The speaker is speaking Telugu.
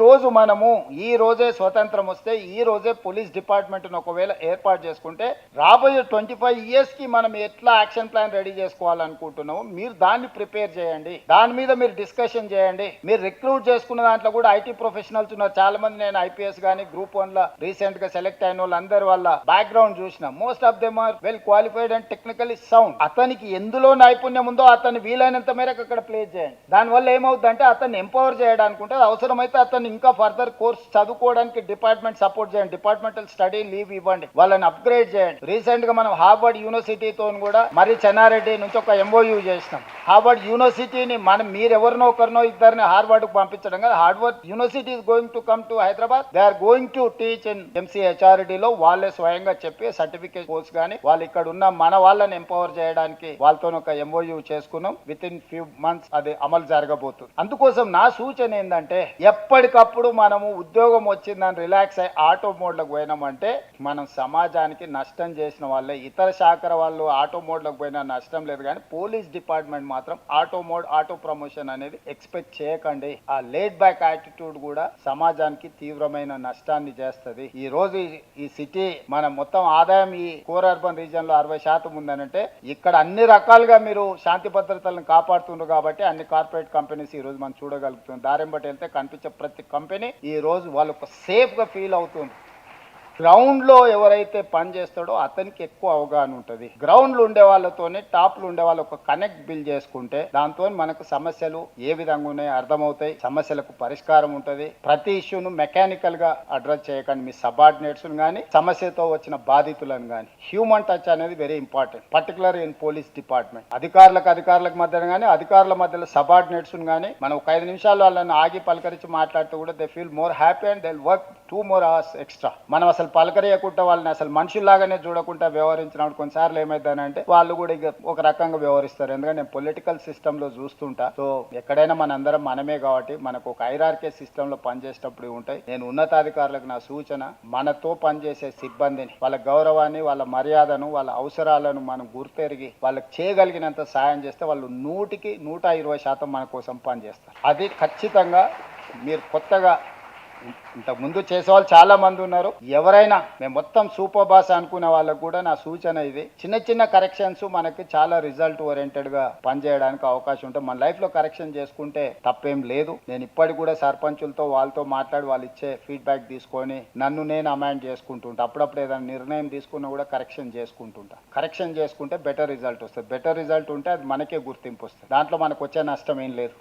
రోజు మనము ఈ రోజే స్వతంత్రం వస్తే ఈ రోజే పోలీస్ డిపార్ట్మెంట్ను ఒకవేళ ఏర్పాటు చేసుకుంటే రాబోయే 25 years కి మనం ఎట్లా యాక్షన్ ప్లాన్ రెడీ చేసుకోవాలనుకుంటున్నామో మీరు దాన్ని ప్రిపేర్ చేయండి. దాని మీద మీరు డిస్కషన్ చేయండి. మీరు రిక్రూట్ చేసుకున్న దాంట్లో కూడా ఐటీ ప్రొఫెషనల్స్ ఉన్నారు చాలా మంది. నేను ఐపీఎస్ కానీ గ్రూప్ 1 లో రీసెంట్ గా సెలెక్ట్ అయిన వాళ్ళందరి వాళ్ళ బ్యాక్గ్రౌండ్ చూసిన most of them are well qualified and technically sound. అతనికి ఎందులో నైపుణ్యం ఉందో అతను వీలైనంత మేరకు అక్కడ ప్లేస్ చేయండి. దానివల్ల ఏమవుతుందంటే అతన్ని ఎంపవర్ చేయడానికి ఉంటుంది. అవసరమైతే అతను ఇంకా ఫర్దర్ కోర్స్ చదువుకోవడానికి డిపార్ట్మెంట్ సపోర్ట్ చేయండి. డిపార్ట్మెంటల్ స్టడీ లీవ్ ఇవ్వండి. వాళ్ళని అప్గ్రేడ్ చేయండి. రీసెంట్ గా మనం హార్వర్డ్ యూనివర్సిటీతో కూడా మరి చెన్నారెడ్డి నుంచి ఒక ఎంఓయూ చేసినాం. హార్వర్డ్ యూనివర్సిటీని మనం మీరెవరినో ఒకరినో ఇద్దరిని హార్వర్డ్ కు పంపించడం కదా. Harvard university is going to come to Hyderabad. They are going to teach in MCHRD లో. వాళ్ళే స్వయంగా చెప్పి సర్టిఫికేట్ కోర్స్ కానీ వాళ్ళు ఇక్కడ ఉన్న మన వాళ్ళని ఎంపవర్ చేయడానికి వాళ్ళతో ఒక ఎంఓయూ చేసుకున్నాం. విత్ ఇన్ ఫ్యూ మంత్స్ అది అమలు జరగబోతుంది. అందుకోసం నా సూచన ఏంటంటే ఎప్పటికప్పుడు మనము ఉద్యోగం వచ్చిందని రిలాక్స్ అయ్యి ఆటో మోడ్లకు పోయినామంటే మనం సమాజానికి నష్టం చేసిన వాళ్ళే. ఇతర శాఖల వాళ్ళు ఆటో మోడ్లకు పోయినా నష్టం లేదు, కానీ పోలీస్ డిపార్ట్మెంట్ మాత్రం ఆటో మోడ్ ఆటో ప్రమోషన్ అనేది ఎక్స్పెక్ట్ చేయకండి. ఆ లేట్ బ్యాక్ యాటిట్యూడ్ కూడా సమాజానికి తీవ్రమైన నష్టాన్ని చేస్తుంది. ఈ రోజు ఈ సిటీ మన మొత్తం ఆదాయం ఈ కోర్ అర్బన్ రీజియన్ లో 60% ఉందనంటే ఇక్కడ అన్ని రకాలుగా మీరు శాంతి భద్రతలను కాపాడుతున్నారు కాబట్టి అన్ని కార్పొరేట్ కంపెనీస్ ఈ రోజు మనం చూడగలుగుతున్నాం. దారింబట్టి వెళ్తే కనిపించే ప్రతి కంపెనీ ఈ రోజు వాళ్ళకు సేఫ్ గా ఫీల్ అవుతుంది. గ్రౌండ్ లో ఎవరైతే పని చేస్తాడో అతనికి ఎక్కువ అవగాహన ఉంటుంది. గ్రౌండ్ లో ఉండే వాళ్ళతోనే టాప్ లో ఉండే వాళ్ళు ఒక కనెక్ట్ బిల్డ్ చేసుకుంటే దాంతో మనకు సమస్యలు ఏ విధంగా ఉన్నాయో అర్థమవుతాయి. సమస్యలకు పరిష్కారం ఉంటుంది. ప్రతి ఇష్యూను మెకానికల్ గా అడ్రస్ చేయకండి. మీ సబార్డినేట్స్ కానీ సమస్యతో వచ్చిన బాధితులను కానీ హ్యూమన్ టచ్ అనేది very important, particular in police department. అధికారులకు మధ్యన కానీ అధికారుల మధ్యలో సబార్డినేట్స్ కానీ మనం ఒక 5 నిమిషాలు వాళ్ళని ఆగి పలకరించి మాట్లాడితే కూడా they feel more happy and they work 2 more hours extra. మనం అసలు పలకరియకుండా వాళ్ళని అసలు మనుషుల్లాగానే చూడకుండా వ్యవహరించినప్పుడు కొన్నిసార్లు ఏమైందంటే వాళ్ళు కూడా ఇక ఒక రకంగా వ్యవహరిస్తారు. ఎందుకంటే నేను పొలిటికల్ సిస్టమ్ లో చూస్తుంటా. సో ఎక్కడైనా మనందరం మనమే కాబట్టి మనకు ఒక హైరార్కీ సిస్టమ్ లో పనిచేసేటప్పుడు ఉంటాయి. నేను ఉన్నతాధికారులకు నా సూచన, మనతో పనిచేసే సిబ్బందిని వాళ్ళ గౌరవాన్ని వాళ్ళ మర్యాదను వాళ్ళ అవసరాలను మనం గుర్తెరిగి వాళ్ళకి చేయగలిగినంత సాయం చేస్తే వాళ్ళు 100కి 120% మన కోసం పనిచేస్తారు. అది ఖచ్చితంగా మీరు కొత్తగా ఇంతకు ముందు చేసేవాళ్ళు చాలా మంది ఉన్నారు. ఎవరైనా మేము మొత్తం సూపర్ బాస్ అనుకునే వాళ్ళకు కూడా నా సూచన ఇది. చిన్న చిన్న కరెక్షన్స్ మనకి చాలా రిజల్ట్ ఓరియంటెడ్ గా పనిచేయడానికి అవకాశం ఉంటుంది. మన లైఫ్ లో కరెక్షన్ చేసుకుంటే తప్పేం లేదు. నేను ఇప్పటికి కూడా సర్పంచులతో వాళ్ళతో మాట్లాడి వాళ్ళు ఇచ్చే ఫీడ్బ్యాక్ తీసుకొని నన్ను నేను అమాండ్ చేసుకుంటుంటా. అప్పుడప్పుడు ఏదైనా నిర్ణయం తీసుకున్నా కూడా కరెక్షన్ చేసుకుంటుంటా. కరెక్షన్ చేసుకుంటే బెటర్ రిజల్ట్ వస్తుంది. బెటర్ రిజల్ట్ ఉంటే అది మనకే గుర్తింపు వస్తుంది. దాంట్లో మనకు వచ్చే నష్టం ఏం లేదు.